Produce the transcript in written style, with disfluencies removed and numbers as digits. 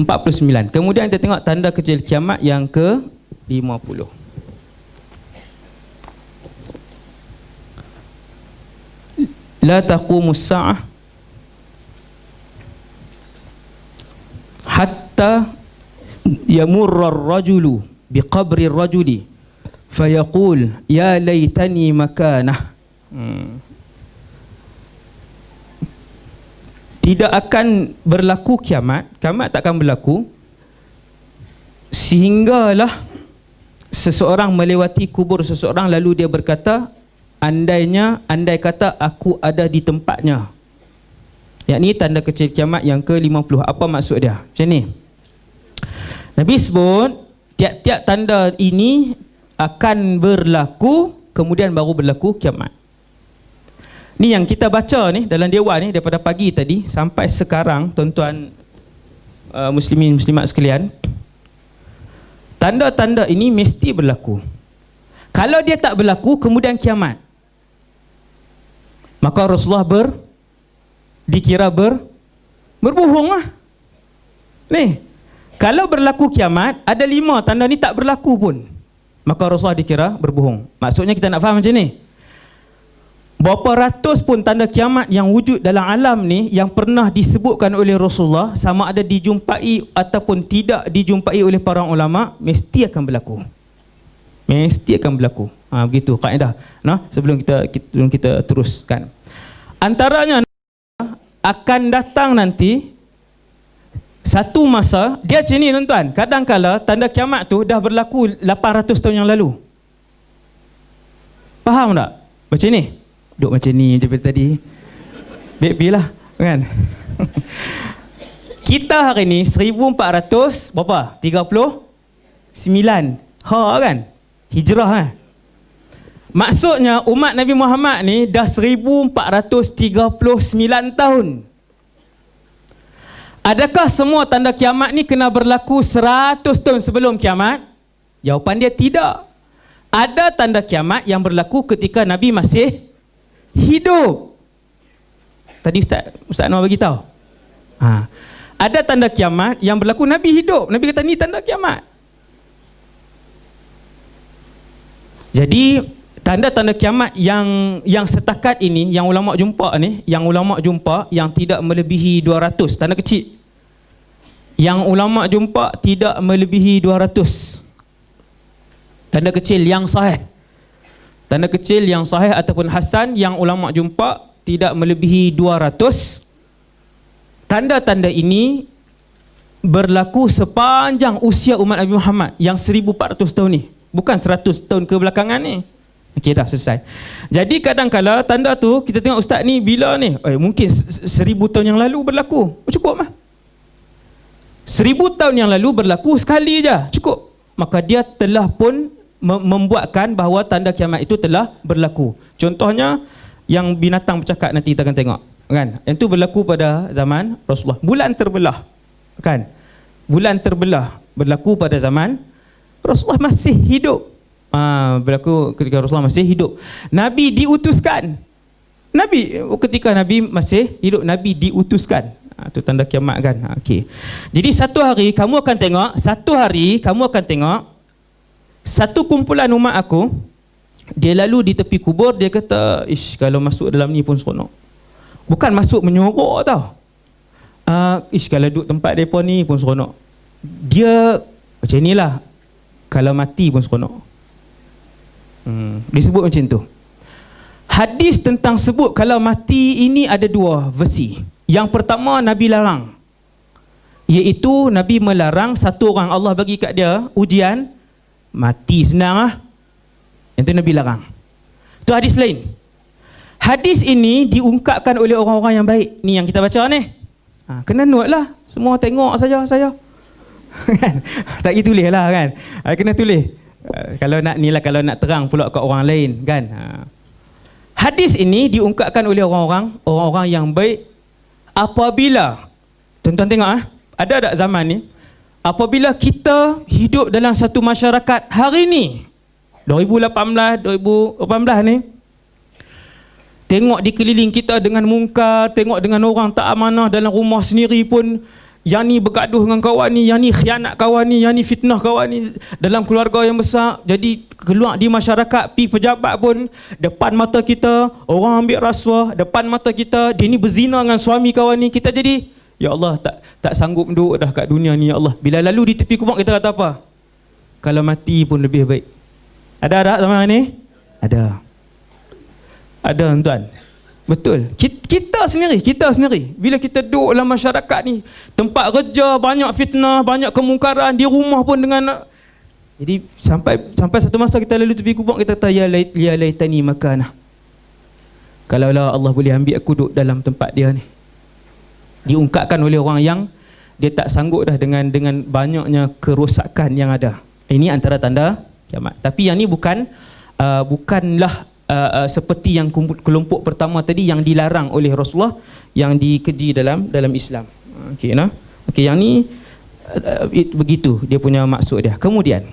49. Kemudian kita tengok tanda kecil kiamat yang ke-50. La taqumus sa'ah hatta yamurra ar-rajulu biqabri ar-rajuli fayaqul ya laitani makanah. Tidak akan berlaku kiamat tak akan berlaku sehinggalah seseorang melewati kubur seseorang lalu dia berkata, andai kata aku ada di tempatnya. Yakni tanda kecil kiamat yang ke-50. Apa maksud dia? Macam ni. Nabi sebut tiap-tiap tanda ini akan berlaku, kemudian baru berlaku kiamat. Ni yang kita baca ni dalam dewan ni daripada pagi tadi sampai sekarang, tuan-tuan muslimin muslimat sekalian. Tanda-tanda ini mesti berlaku. Kalau dia tak berlaku kemudian kiamat, maka Rasulullah dikira berbohong lah. Ni, kalau berlaku kiamat, ada 5 tanda ni tak berlaku pun, maka Rasulullah dikira berbohong. Maksudnya kita nak faham macam ni. Berapa ratus pun tanda kiamat yang wujud dalam alam ni yang pernah disebutkan oleh Rasulullah, sama ada dijumpai ataupun tidak dijumpai oleh para ulama, mesti akan berlaku. Mesti akan berlaku. Begitu kaedah. Nah, sebelum kita teruskan. Antaranya akan datang nanti satu masa, dia macam ni tuan-tuan. Kadang-kala tanda kiamat tu dah berlaku 800 tahun yang lalu. Faham tak? Macam ni. Duduk macam ni daripada tadi. Baby lah, kan? Kita hari ni 1400 berapa? 39. Kan? Hijrah kan? Maksudnya umat Nabi Muhammad ni dah 1439 tahun. Adakah semua tanda kiamat ni kena berlaku 100 tahun sebelum kiamat? Jawapan dia tidak. Ada tanda kiamat yang berlaku ketika Nabi masih hidup. Tadi Ustaz Anwar bagi tahu. Ada tanda kiamat yang berlaku Nabi hidup. Nabi kata ni tanda kiamat. Jadi tanda-tanda kiamat yang setakat ini, yang ulama jumpa yang tidak melebihi 200, tanda kecil. Yang ulama jumpa tidak melebihi 200. Tanda kecil yang sahih. Tanda kecil yang sahih ataupun hasan yang ulama jumpa tidak melebihi 200. Tanda-tanda ini berlaku sepanjang usia umat Nabi Muhammad yang 1400 tahun ni. Bukan 100 tahun kebelakangan ni. Okey, dah selesai. Jadi kadang-kala tanda tu kita tengok ustaz ni bila ni? Mungkin 1000 tahun yang lalu berlaku. Cukup mah. 1000 tahun yang lalu berlaku sekali je. Cukup. Maka dia telah pun membuatkan bahawa tanda kiamat itu telah berlaku. Contohnya yang binatang bercakap nanti kita akan tengok, kan? Yang itu berlaku pada zaman Rasulullah. Bulan terbelah, kan? Bulan terbelah berlaku pada zaman Rasulullah masih hidup. Berlaku ketika Rasulullah masih hidup. Nabi diutuskan. Ketika Nabi masih hidup, Nabi diutuskan. Itu tanda kiamat, kan? Okey. Jadi satu hari kamu akan tengok satu kumpulan umat aku, dia lalu di tepi kubur, dia kata, ish, kalau masuk dalam ni pun seronok. Bukan masuk menyorok tau. Ish, kalau duduk tempat mereka ni pun seronok. Dia macam inilah, kalau mati pun seronok. Disebut macam tu. Hadis tentang sebut kalau mati ini ada 2 versi. Yang pertama, Nabi larang, iaitu Nabi melarang satu orang, Allah bagi kat dia ujian, mati senang lah. Yang tu Nabi larang. Itu hadis lain. Hadis ini diungkapkan oleh orang-orang yang baik. Ni yang kita baca ni. Kena note lah. Semua tengok saja saya. Tak pergi tulis lah, kan? Kena tulis. Kalau nak ni lah, kalau nak terang pula kat orang lain, kan? Hadis ini diungkapkan oleh orang-orang yang baik. Apabila tuan-tuan tengok, ada tak zaman ni, apabila kita hidup dalam satu masyarakat hari ni 2018 ni, tengok di keliling kita dengan mungkar, tengok dengan orang tak amanah dalam rumah sendiri pun yang ni bergaduh dengan kawan ni, yang ni khianat kawan ni, yang ni fitnah kawan ni dalam keluarga yang besar. Jadi keluar di masyarakat, pi pejabat pun depan mata kita orang ambil rasuah, depan mata kita dia ni berzina dengan suami kawan ni. Kita jadi, ya Allah, tak sanggup duduk dah kat dunia ni, ya Allah. Bila lalu di tepi kubur kita kata apa? Kalau mati pun lebih baik. Ada tak sama ni? Ada tuan. Betul. Kita sendiri bila kita duduk dalam masyarakat ni, tempat kerja banyak fitnah, banyak kemungkaran, di rumah pun dengan, jadi sampai satu masa kita lalu tepi kubur kita kata ya laitani makanah. Kalaulah Allah boleh ambil aku duduk dalam tempat dia ni. Diungkapkan oleh orang yang dia tak sanggup dah dengan banyaknya kerosakan yang ada. Ini antara tanda kiamat. Tapi yang ni bukanlah seperti yang kelompok pertama tadi yang dilarang oleh Rasulullah, yang dikeji dalam Islam. Okey, nah. Okey, yang ni begitu dia punya maksud dia. Kemudian